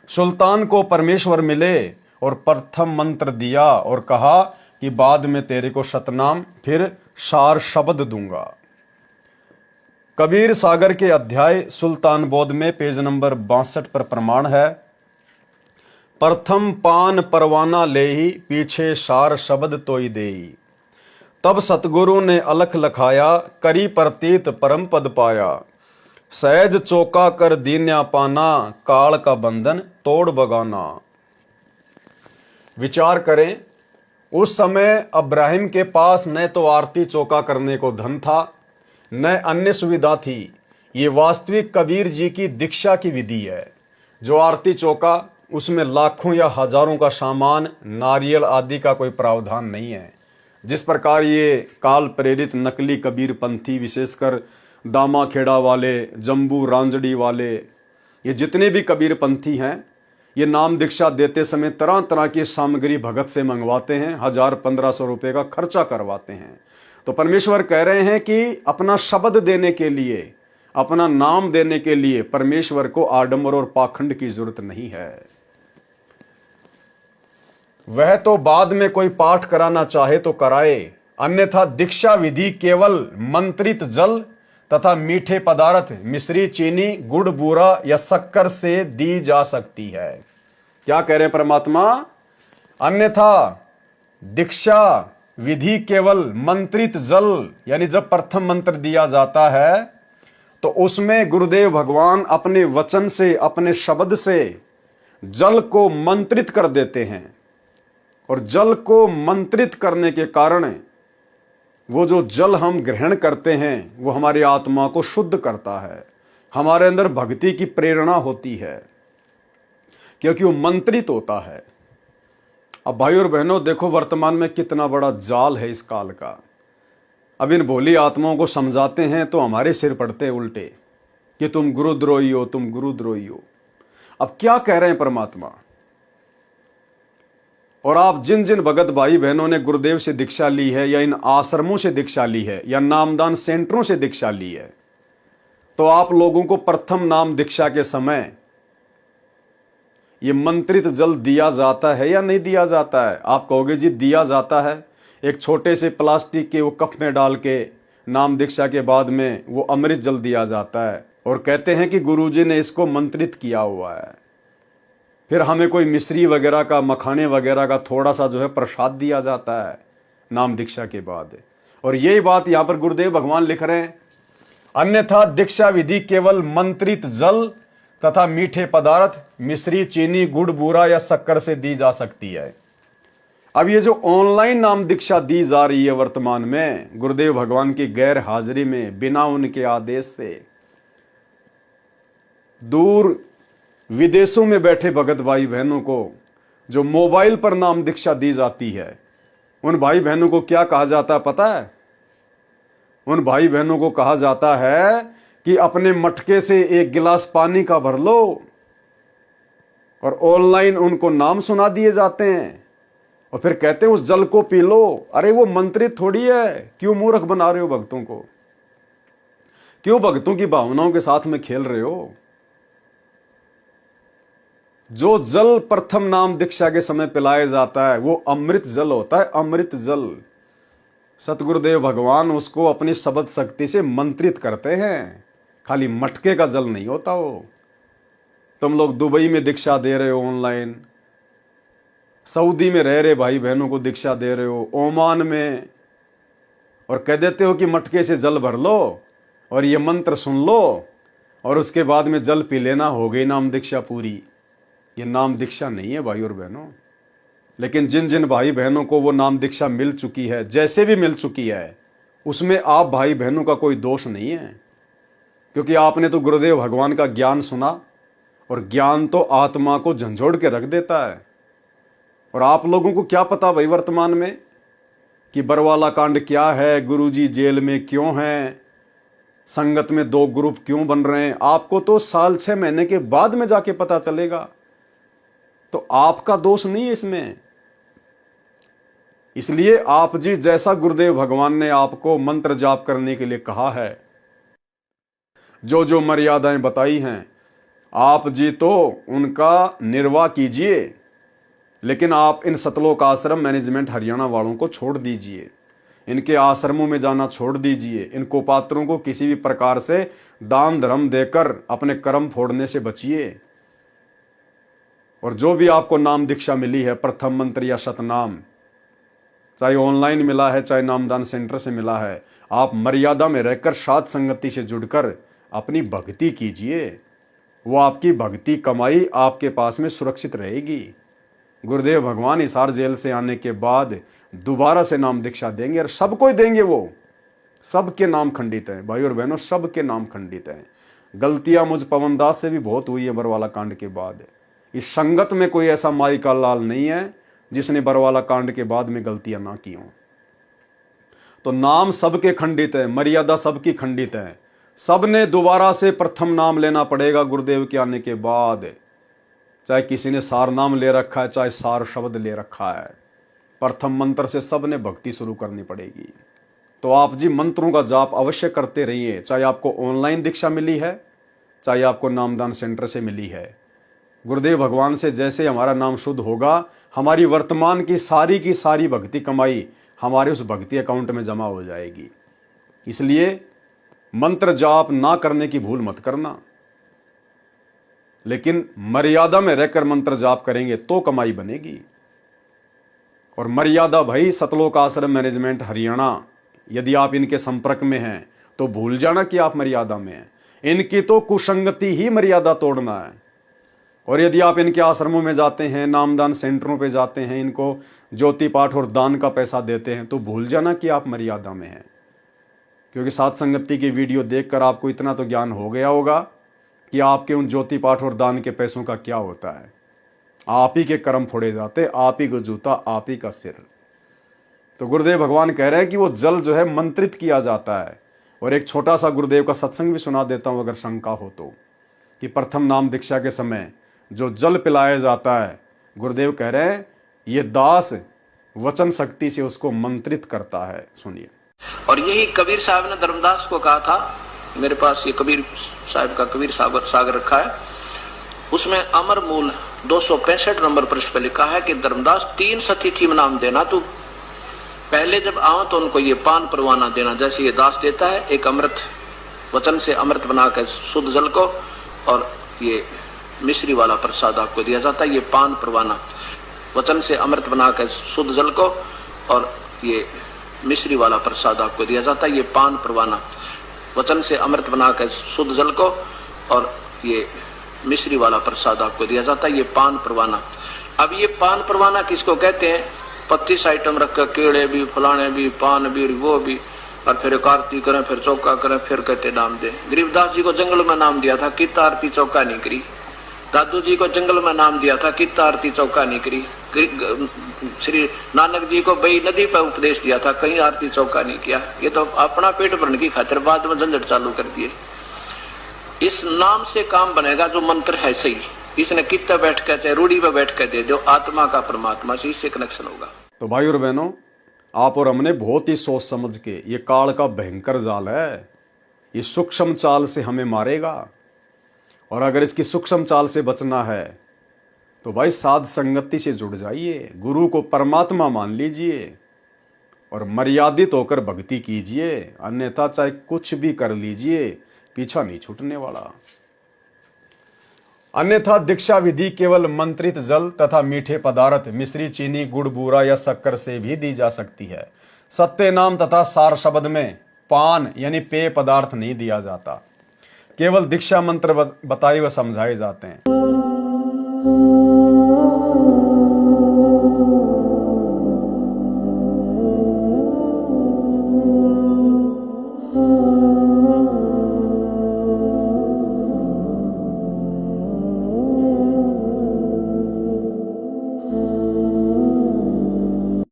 सुल्तान को परमेश्वर मिले और प्रथम मंत्र दिया और कहा कि बाद में तेरे को सतनाम फिर सार शब्द दूंगा। कबीर सागर के अध्याय सुल्तान बोध में पेज नंबर 62 पर प्रमाण है, प्रथम पान परवाना लेही पीछे सार शब्द तोई देई। तब सतगुरु ने अलख लखाया करी प्रतीत परम पद पाया। सहज चौका कर दीन्या पाना काल का बंधन तोड़ बगाना। विचार करें, उस समय अब्राहिम के पास न तो आरती चौका करने को धन था न अन्य सुविधा थी। ये वास्तविक कबीर जी की दीक्षा की विधि है। जो आरती चौका, उसमें लाखों या हजारों का सामान, नारियल आदि का कोई प्रावधान नहीं है। जिस प्रकार ये काल प्रेरित नकली कबीर पंथी, विशेषकर दामा खेड़ा वाले, जम्बू रांजड़ी वाले, ये जितने भी कबीर पंथी हैं, ये नाम दीक्षा देते समय तरह तरह की सामग्री भगत से मंगवाते हैं, 1000-1500 रुपये का खर्चा करवाते हैं। तो परमेश्वर कह रहे हैं कि अपना शब्द देने के लिए, अपना नाम देने के लिए परमेश्वर को आडंबर और पाखंड की जरूरत नहीं है। वह तो बाद में कोई पाठ कराना चाहे तो कराए, अन्यथा दीक्षा विधि केवल मंत्रित जल तथा मीठे पदार्थ मिश्री, चीनी, गुड़, बूरा या शक्कर से दी जा सकती है। क्या कह रहे हैं परमात्मा? अन्यथा दीक्षा विधि केवल मंत्रित जल, यानी जब प्रथम मंत्र दिया जाता है तो उसमें गुरुदेव भगवान अपने वचन से, अपने शब्द से जल को मंत्रित कर देते हैं। और जल को मंत्रित करने के कारण वो जो जल हम ग्रहण करते हैं वो हमारी आत्मा को शुद्ध करता है, हमारे अंदर भक्ति की प्रेरणा होती है, क्योंकि वो मंत्रित होता है। अब भाई और बहनों, देखो वर्तमान में कितना बड़ा जाल है इस काल का। अब इन भोली आत्माओं को समझाते हैं तो हमारे सिर पड़ते हैं उल्टे कि तुम गुरुद्रोही हो, तुम गुरुद्रोही हो। अब क्या कह रहे हैं परमात्मा? और आप जिन जिन भगत भाई बहनों ने गुरुदेव से दीक्षा ली है, या इन आश्रमों से दीक्षा ली है, या नामदान सेंटरों से दीक्षा ली है, तो आप लोगों को प्रथम नाम दीक्षा के समय ये मंत्रित जल दिया जाता है या नहीं दिया जाता है? आप कहोगे जी दिया जाता है। एक छोटे से प्लास्टिक के वो कप में डाल के नाम दीक्षा के बाद में वो अमृत जल दिया जाता है और कहते हैं कि गुरुजी ने इसको मंत्रित किया हुआ है। फिर हमें कोई मिश्री वगैरह का, मखाने वगैरह का थोड़ा सा जो है प्रसाद दिया जाता है नाम दीक्षा के बाद। और यही बात यहां पर गुरुदेव भगवान लिख रहे हैं, अन्यथा दीक्षा विधि केवल मंत्रित जल तथा मीठे पदार्थ मिश्री, चीनी, गुड़, बूरा या शक्कर से दी जा सकती है। अब ये जो ऑनलाइन नाम दीक्षा दी जा रही है वर्तमान में गुरुदेव भगवान की गैर हाजिरी में, बिना उनके आदेश से, दूर विदेशों में बैठे भगत भाई बहनों को जो मोबाइल पर नाम दीक्षा दी जाती है, उन भाई बहनों को क्या कहा जाता है पता है? उन भाई बहनों को कहा जाता है कि अपने मटके से एक गिलास पानी का भर लो, और ऑनलाइन उनको नाम सुना दिए जाते हैं और फिर कहते हैं उस जल को पी लो। अरे वो मंत्रित थोड़ी है, क्यों मूर्ख बना रहे हो भक्तों को? क्यों भक्तों की भावनाओं के साथ में खेल रहे हो? जो जल प्रथम नाम दीक्षा के समय पिलाया जाता है वो अमृत जल होता है, अमृत जल। सतगुरुदेव भगवान उसको अपनी शब्द शक्ति से मंत्रित करते हैं, खाली मटके का जल नहीं होता वो। तुम लोग दुबई में दीक्षा दे रहे हो ऑनलाइन, सऊदी में रह रहे भाई बहनों को दीक्षा दे रहे हो, ओमान में, और कह देते हो कि मटके से जल भर लो और ये मंत्र सुन लो और उसके बाद में जल पी लेना, हो गई नाम दीक्षा पूरी। ये नाम दीक्षा नहीं है भाई और बहनों। लेकिन जिन जिन भाई बहनों को वो नाम दीक्षा मिल चुकी है, जैसे भी मिल चुकी है, उसमें आप भाई बहनों का कोई दोष नहीं है, क्योंकि आपने तो गुरुदेव भगवान का ज्ञान सुना, और ज्ञान तो आत्मा को झंझोड़ के रख देता है। और आप लोगों को क्या पता भाई वर्तमान में कि बरवाला कांड क्या है, गुरुजी जेल में क्यों हैं, संगत में 2 ग्रुप क्यों बन रहे हैं? आपको तो साल 6 महीने के बाद में जाके पता चलेगा। तो आपका दोष नहीं है इसमें। इसलिए आप जी जैसा गुरुदेव भगवान ने आपको मंत्र जाप करने के लिए कहा है, जो जो मर्यादाएं बताई हैं, आप जी तो उनका निर्वाह कीजिए, लेकिन आप इन सतलोक आश्रम मैनेजमेंट हरियाणा वालों को छोड़ दीजिए, इनके आश्रमों में जाना छोड़ दीजिए, इन कुपात्रों को किसी भी प्रकार से दान धर्म देकर अपने कर्म फोड़ने से बचिए। और जो भी आपको नाम दीक्षा मिली है, प्रथम मंत्र या शतनाम, चाहे ऑनलाइन मिला है चाहे नामदान सेंटर से मिला है, आप मर्यादा में रहकर साध संगति से जुड़कर अपनी भक्ति कीजिए। वो आपकी भक्ति कमाई आपके पास में सुरक्षित रहेगी। गुरुदेव भगवान हिसार जेल से आने के बाद दोबारा से नाम दीक्षा देंगे और सबको ही देंगे। वो सबके नाम खंडित हैं भाई और बहनों, सबके नाम खंडित हैं। गलतियां मुझ पवन दास से भी बहुत हुई है बरवाला कांड के बाद। इस संगत में कोई ऐसा माई का लाल नहीं है जिसने बरवाला कांड के बाद में गलतियां ना की हों। तो नाम सबके खंडित है, मर्यादा सबकी खंडित है। सबने दोबारा से प्रथम नाम लेना पड़ेगा गुरुदेव के आने के बाद। चाहे किसी ने सार नाम ले रखा है, चाहे सार शब्द ले रखा है, प्रथम मंत्र से सबने भक्ति शुरू करनी पड़ेगी। तो आप जी मंत्रों का जाप अवश्य करते रहिए, चाहे आपको ऑनलाइन दीक्षा मिली है, चाहे आपको नामदान सेंटर से मिली है। गुरुदेव भगवान से जैसे हमारा नाम शुद्ध होगा, हमारी वर्तमान की सारी भक्ति कमाई हमारे उस भक्ति अकाउंट में जमा हो जाएगी। इसलिए मंत्र जाप ना करने की भूल मत करना, लेकिन मर्यादा में रहकर मंत्र जाप करेंगे तो कमाई बनेगी। और मर्यादा भाई सतलोक आश्रम मैनेजमेंट हरियाणा, यदि आप इनके संपर्क में हैं तो भूल जाना कि आप मर्यादा में हैं। इनकी तो कुसंगति ही मर्यादा तोड़ना है। और यदि आप इनके आश्रमों में जाते हैं, नामदान सेंटरों पे जाते हैं, इनको ज्योति पाठ और दान का पैसा देते हैं, तो भूल जाना कि आप मर्यादा में हैं। क्योंकि साथ संगति की वीडियो देखकर आपको इतना तो ज्ञान हो गया होगा कि आपके उन ज्योति पाठ और दान के पैसों का क्या होता है। आप ही के कर्म फोड़े जाते, आप ही को जूता, आप ही का सिर। तो गुरुदेव भगवान कह रहे हैं कि वो जल जो है मंत्रित किया जाता है। और एक छोटा सा गुरुदेव का सत्संग भी सुना देता हूं अगर शंका हो तो, कि प्रथम नाम दीक्षा के समय जो जल पिलाया जाता है, गुरुदेव कह रहे हैं ये दास वचन शक्ति से उसको मंत्रित करता है। सुनिए। और यही कबीर साहब ने धर्मदास को कहा था, मेरे पास ये कबीर साहब का कबीर सागर रखा है, उसमें अमर मूल 265 नंबर पृष्ठ पर लिखा है कि धर्मदास 3 सतिथि में नाम देना, तो पहले जब आओ तो उनको ये पान परवाना देना, जैसे ये दास देता है, एक अमृत वचन से अमृत बनाकर शुद्ध जल को, और ये मिश्री वाला प्रसाद आपको दिया जाता है, ये पान परवाना वचन से अमृत बनाकर शुद्ध जल को, और ये मिश्री वाला प्रसाद आपको दिया जाता है, ये पान परवाना वचन से अमृत बनाकर शुद्ध जल को, और ये मिश्री वाला प्रसाद आपको दिया जाता है, ये पान परवाना। अब ये पान परवाना किसको कहते हैं? 25 आइटम रखकर, केड़े भी, फलाने भी, पान भी, वो भी, और फिर एक आरती करें, फिर चौका करें, फिर कहते नाम दे। गरीबदास जी को जंगल में नाम दिया था, कितना आरती चौका नहीं करी। दादू जी को जंगल में नाम दिया था, कितना आरती चौका नहीं करी। श्री नानक जी को बई नदी पर उपदेश दिया था, कहीं आरती चौका नहीं किया। ये तो अपना पेट भरने की खातिर बाद में झंझट चालू कर दिए। इस नाम से काम बनेगा जो मंत्र है सही। इसने कितना बैठ कर, चाहे रूढ़ी पर बैठ कर दे दो, आत्मा का परमात्मा से इससे कनेक्शन होगा। तो भाई और बहनों, आप और हमने बहुत ही सोच समझ के, ये काल का भयंकर जाल है, ये सूक्ष्म चाल से हमें मारेगा। और अगर इसकी सूक्ष्म चाल से बचना है तो भाई साध संगति से जुड़ जाइए, गुरु को परमात्मा मान लीजिए और मर्यादित होकर भक्ति कीजिए। अन्यथा चाहे कुछ भी कर लीजिए, पीछा नहीं छूटने वाला। अन्यथा दीक्षा विधि केवल मंत्रित जल तथा मीठे पदार्थ मिश्री, चीनी, गुड़, बूरा या शक्कर से भी दी जा सकती है। सत्य नाम तथा सार शब्द में पान यानी पेय पदार्थ नहीं दिया जाता, केवल दीक्षा मंत्र बताए व समझाए जाते हैं।